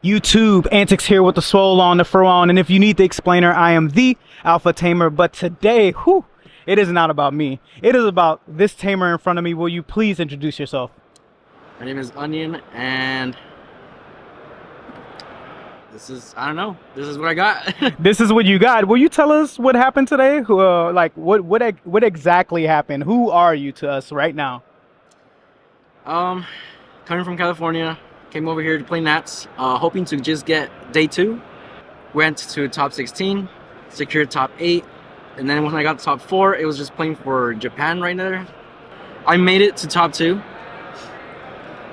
YouTube, anticss here with the swole on, the fro on, and if you need the explainer, I am the Alpha Tamer. But today, it is not about me. It is about this tamer in front of me. Will you please introduce yourself? My name is Onion, and this is, I don't know, this is what I got. This is what you got. Will you tell us what happened today? Like, what exactly happened? Who are you to us right now? Coming from California, came over here to play Nats, hoping to just get day 2. Went to top 16, secured top 8, and then when I got to top 4, it was just playing for Japan right there. I made it to top 2.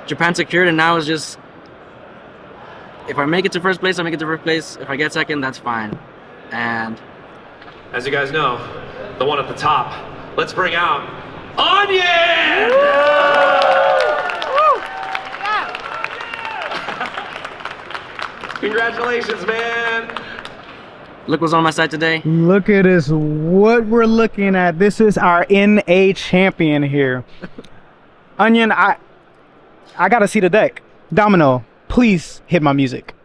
Japan secured, and now it's just, if I make it to first place, I make it to first place. If I get second, that's fine. And as you guys know, the one at the top, let's bring out Onion! Congratulations, man! Look what's on my side today. Look at this, what we're looking at. This is our NA champion here. Onion, I gotta see the deck. Domino, please hit my music.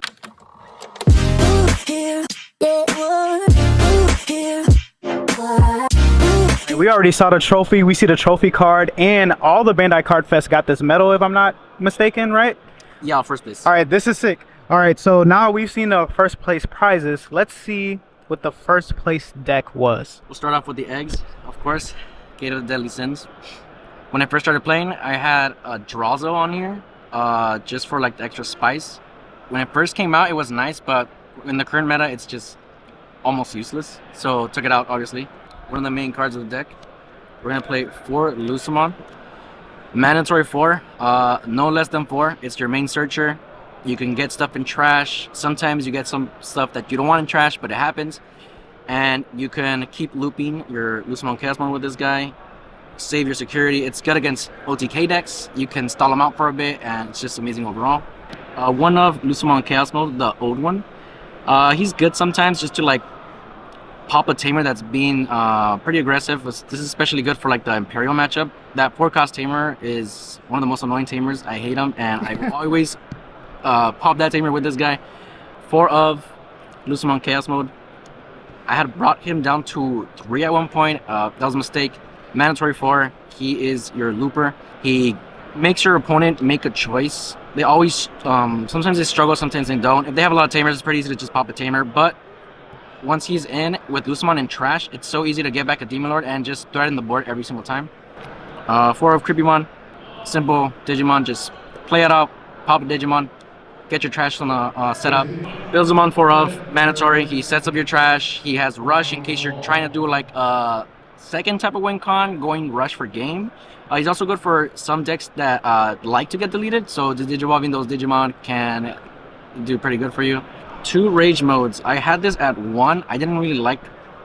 We already saw the trophy. We see the trophy card, and all the Bandai Card Fest got this medal, if I'm not mistaken, right? Yeah, first place. All right, this is sick. All right, so now we've seen the first place prizes. Let's see what the first place deck was. We'll start off with the eggs, of course. Gate of the Deadly Sins. When I first started playing, I had a Drazo on here, just for like the extra spice. When it first came out, it was nice, but in the current meta, it's just almost useless. So took it out, obviously. One of the main cards of the deck. We're gonna play 4 Lucemon. Mandatory 4, no less than 4. It's your main searcher. You can get stuff in trash. Sometimes you get some stuff that you don't want in trash, but it happens. And you can keep looping your Lucemon Chaosmon with this guy. Save your security. It's good against OTK decks. You can stall them out for a bit, and it's just amazing overall. One of Lucemon Chaosmon, the old one. He's good sometimes just to like pop a tamer that's being pretty aggressive. This is especially good for like the Imperial matchup. That 4-cost tamer is one of the most annoying tamers. I hate him, and I always pop that tamer with this guy. 4 of Lucemon Chaos Mode. I had brought him down to 3 at one point. That was a mistake. Mandatory 4. He is your looper. He makes your opponent make a choice. They always, sometimes they struggle, sometimes they don't. If they have a lot of tamers, it's pretty easy to just pop a tamer. But once he's in with Lucemon and trash, it's so easy to get back a Demon Lord and just threaten the board every single time. 4 of Creepymon. Simple Digimon. Just play it out, pop a Digimon. Get your trash on the setup. Builds him on 4 of mandatory. He sets up your trash. He has rush in case you're trying to do like a second type of win con, going rush for game. He's also good for some decks that like to get deleted. So the Digivolving those Digimon can do pretty good for you. 2 rage modes. I had this at 1. I didn't really like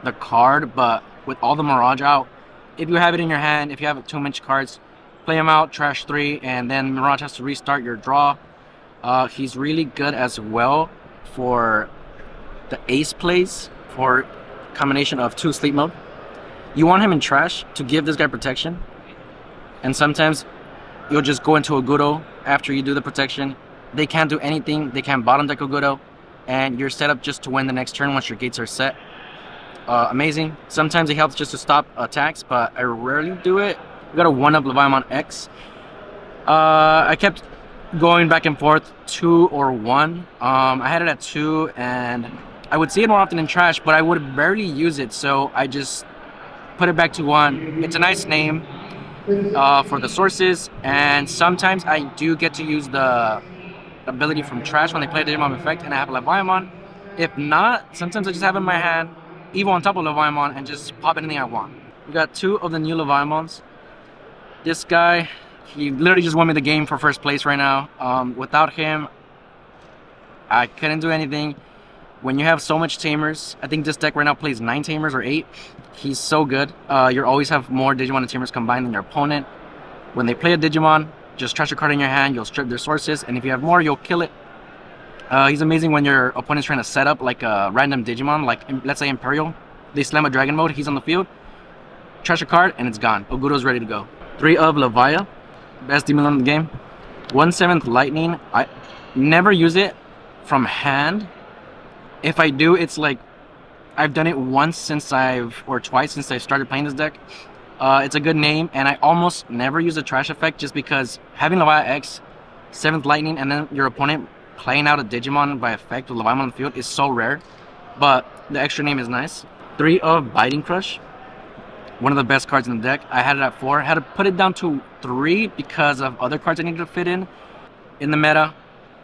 the card, but with all the Mirage out, if you have it in your hand, if you have 2-inch cards, play them out, trash 3, and then Mirage has to restart your draw. He's really good as well for the ace plays, for combination of 2 sleep mode. You want him in trash to give this guy protection, and sometimes you'll just go into a Gudo after you do the protection. They can't do anything. They can't bottom deck a Gudo, and you're set up just to win the next turn once your gates are set. Amazing. Sometimes it helps just to stop attacks, but I rarely do it. We got a 1-up Leviathan X. I kept going back and forth, 2 or 1. I had it at 2, and I would see it more often in trash, but I would barely use it, so I just put it back to 1. It's a nice name for the sources, and sometimes I do get to use the ability from trash when they play Digimon effect, and I have a Leviathan. If not, sometimes I just have it in my hand, Evo on top of Leviathan, and just pop anything I want. We got 2 of the new Leviathans. This guy, he literally just won me the game for first place right now. Without him, I couldn't do anything. When you have so much tamers, I think this deck right now plays 9 tamers or 8. He's so good. You always have more Digimon and tamers combined than your opponent. When they play a Digimon, just trash a card in your hand, you'll strip their sources, and if you have more, you'll kill it. He's amazing when your opponent's trying to set up like a random Digimon, like let's say Imperial. They slam a Dragon mode, he's on the field, trash a card, and it's gone. Ogudo's ready to go. 3 of Levia. Best demon in the game. 1/7 lightning. I never use it from hand. If I do, it's like I've done it once or twice since I started playing this deck. It's a good name, and I almost never use a trash effect just because having Leviathan X, 7th Lightning, and then your opponent playing out a Digimon by effect with Leviathan on the field is so rare. But the extra name is nice. 3 of Biting Crush. One of the best cards in the deck. I had it at 4. Had to put it down to 3 because of other cards I needed to fit in. In the meta,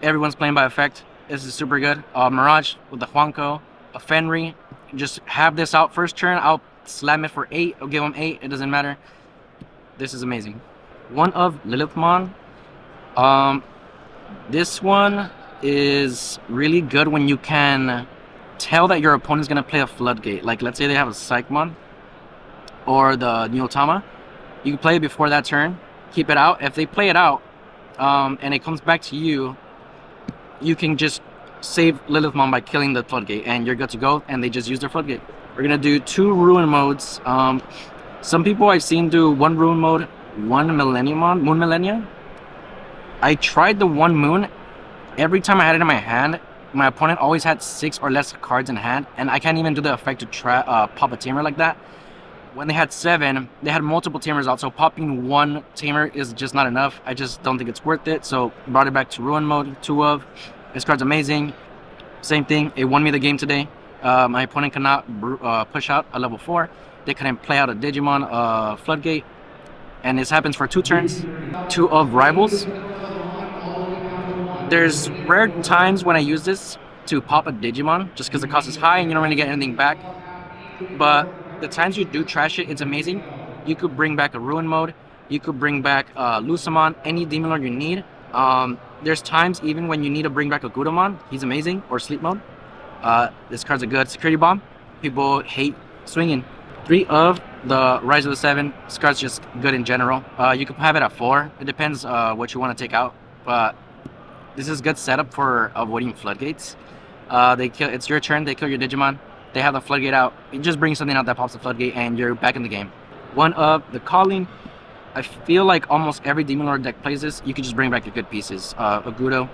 everyone's playing by effect. This is super good. Mirage with the Huanko, a Fenry. Just have this out first turn. I'll slam it for 8. I'll give him 8. It doesn't matter. This is amazing. 1 of Lilithmon. This one is really good when you can tell that your opponent's gonna play a Floodgate. Like, let's say they have a Psychmon or the Neotama. You can play it before that turn. Keep it out. If they play it out and it comes back to you, you can just save Lilithmon by killing the Floodgate, and you're good to go. And they just use their Floodgate. We're gonna do 2 Ruin modes. Some people I've seen do 1 Ruin mode, 1 Moon Millennia. I tried the 1 Moon. Every time I had it in my hand, my opponent always had 6 or less cards in hand, and I can't even do the effect to pop a tamer like that. When they had 7, they had multiple tamers out, so popping 1 tamer is just not enough. I just don't think it's worth it, so brought it back to Ruin mode. 2 of. This card's amazing. Same thing, it won me the game today. My opponent cannot push out a level 4. They couldn't play out a Digimon Floodgate, and this happens for 2 turns. 2 of Rivals. There's rare times when I use this to pop a Digimon just because the cost is high and you don't really get anything back. But the times you do trash it, it's amazing. You could bring back a Ruin mode. You could bring back Lucamon, any Demon Lord you need. There's times even when you need to bring back a Gudamon. He's amazing. Or Sleep mode. This card's a good security bomb. People hate swinging. 3 of the Rise of the 7. This card's just good in general. You could have it at 4. It depends what you want to take out. But this is good setup for avoiding Floodgates. It's your turn, they kill your Digimon. They have the Floodgate out. You just bring something out that pops the Floodgate and you're back in the game. 1 of the Calling. I feel like almost every Demon Lord deck plays this. You can just bring back your good pieces. Agudo,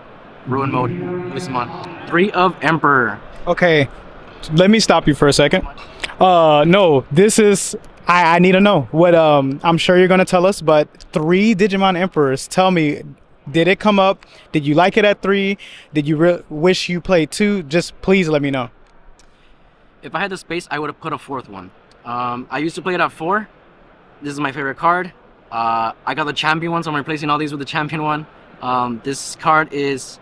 Ruin mode, Lucamon. 3 of Emperor. Okay, let me stop you for a second. No, this is... I need to know what I'm sure you're gonna tell us, but 3 Digimon Emperors. Tell me, did it come up? Did you like it at 3? Did you wish you played 2? Just please let me know. If I had the space, I would have put a 4th one. I used to play it at 4. This is my favorite card. I got the champion one, so I'm replacing all these with the champion one. This card is,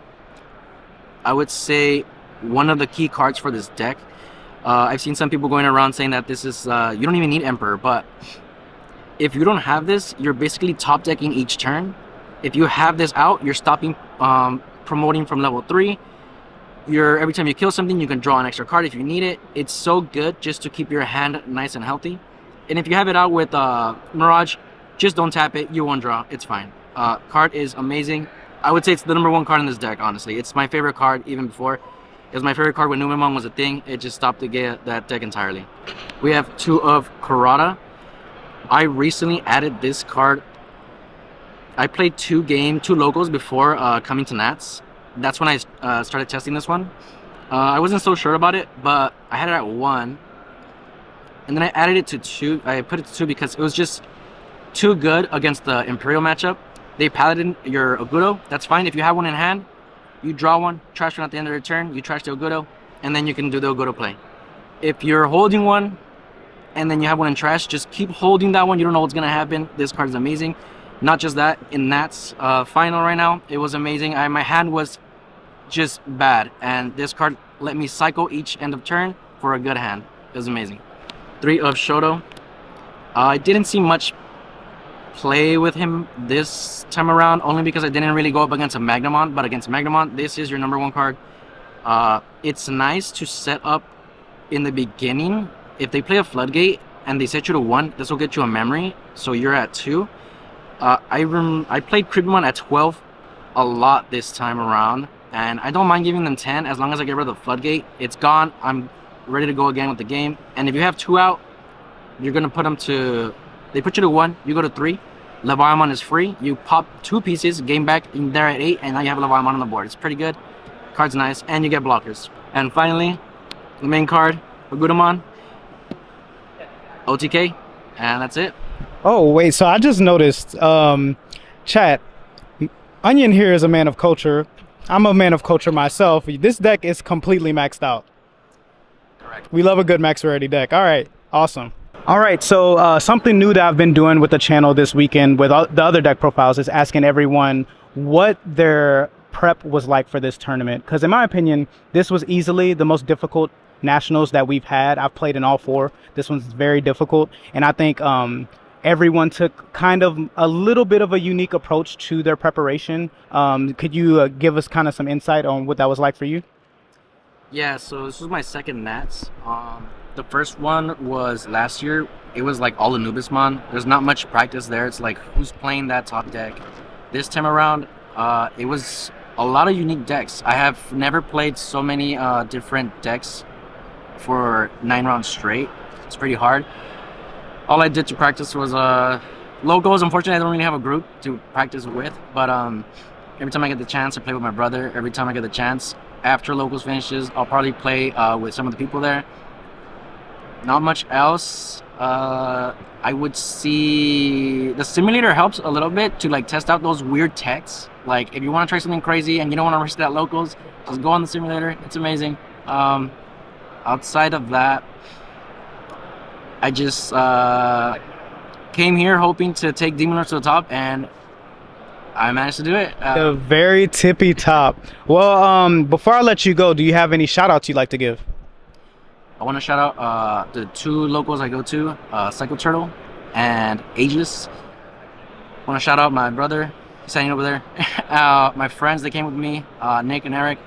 I would say, one of the key cards for this deck. I've seen some people going around saying that this is, you don't even need Emperor, but if you don't have this, you're basically top decking each turn. If you have this out, you're stopping promoting from level 3. Every time you kill something, you can draw an extra card if you need it. It's so good just to keep your hand nice and healthy. And if you have it out with Mirage, just don't tap it. You won't draw. It's fine. Card is amazing. I would say it's the #1 card in this deck, honestly. It's my favorite card even before. It was my favorite card when Numemon was a thing. It just stopped that deck entirely. We have 2 of Kurata. I recently added this card. I played 2 locals before coming to Nats. That's when I started testing this one. I wasn't so sure about it, but I had it at 1. And then I added it to 2. I put it to 2 because it was just too good against the Imperial matchup. They paladin your Agudo. That's fine. If you have one in hand, you draw one, trash one at the end of the turn, you trash the Agudo, and then you can do the Agudo play. If you're holding one, and then you have one in trash, just keep holding that one. You don't know what's going to happen. This card is amazing. Not just that, in Nat's final right now, it was amazing. My hand was just bad, and this card let me cycle each end of turn for a good hand. It was amazing. 3 of Shoutout. I didn't see much play with him this time around, only because I didn't really go up against a Magnamon, but against Magnamon, this is your #1 card. It's nice to set up in the beginning. If they play a Floodgate and they set you to 1, this will get you a memory, so you're at 2. I played Creepymon at 12 a lot this time around, and I don't mind giving them 10 as long as I get rid of the Floodgate. It's gone. I'm ready to go again with the game. And if you have 2 out, you're going to put them to... They put you to 1, you go to 3. Leviathan is free. You pop 2 pieces, game back in there at 8, and now you have Leviathan on the board. It's pretty good. Card's nice, and you get blockers. And finally, the main card, Digimon OTK, and that's it. Oh wait, so I just noticed, chat. Onion here is a man of culture. I'm a man of culture myself. This deck is completely maxed out. Correct. We love a good max rarity deck. All right, awesome. All right, so something new that I've been doing with the channel this weekend with the other deck profiles is asking everyone what their prep was like for this tournament. Because in my opinion, this was easily the most difficult nationals that we've had. I've played in all 4. This one's very difficult, and I think everyone took kind of a little bit of a unique approach to their preparation. Could you give us kind of some insight on what that was like for you? Yeah, so this was my second Nats. The first one was last year. It was like all Anubismon. There's not much practice there. It's like who's playing that top deck. This time around, it was a lot of unique decks. I have never played so many different decks for 9 rounds straight. It's pretty hard. All I did to practice was locals. Unfortunately, I don't really have a group to practice with, but every time I get the chance, I play with my brother. Every time I get the chance, after locals finishes, I'll probably play with some of the people there. Not much else. I would see the simulator helps a little bit to like test out those weird techs. Like if you want to try something crazy and you don't want to risk that locals, just go on the simulator. It's amazing. Outside of that, I just came here hoping to take Demon Lord to the top, and I managed to do it. The very tippy top. Well, before I let you go, do you have any shout outs you'd like to give? I want to shout out the 2 locals I go to, Psycho Turtle and Ageless. I want to shout out my brother, he's standing over there, my friends that came with me, Nick and Eric.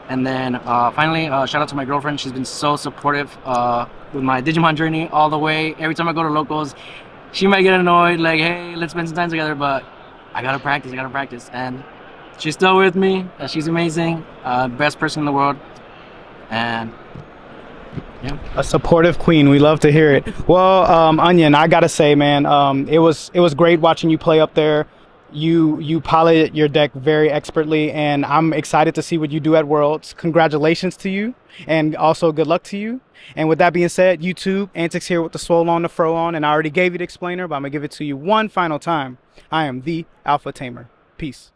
And then finally, shout out to my girlfriend. She's been so supportive with my Digimon journey all the way. Every time I go to locals, she might get annoyed, like, hey, let's spend some time together, but I gotta practice. And she's still with me. She's amazing, best person in the world. And yeah. A supportive queen. We love to hear it. Well, Onion, I gotta say, man, it was great watching you play up there. You piloted your deck very expertly, and I'm excited to see what you do at Worlds. Congratulations to you, and also good luck to you. And with that being said, YouTube, anticss here with the swole on, the fro on, and I already gave you the explainer, but I'm gonna give it to you one final time. I am the Alpha Tamer. Peace.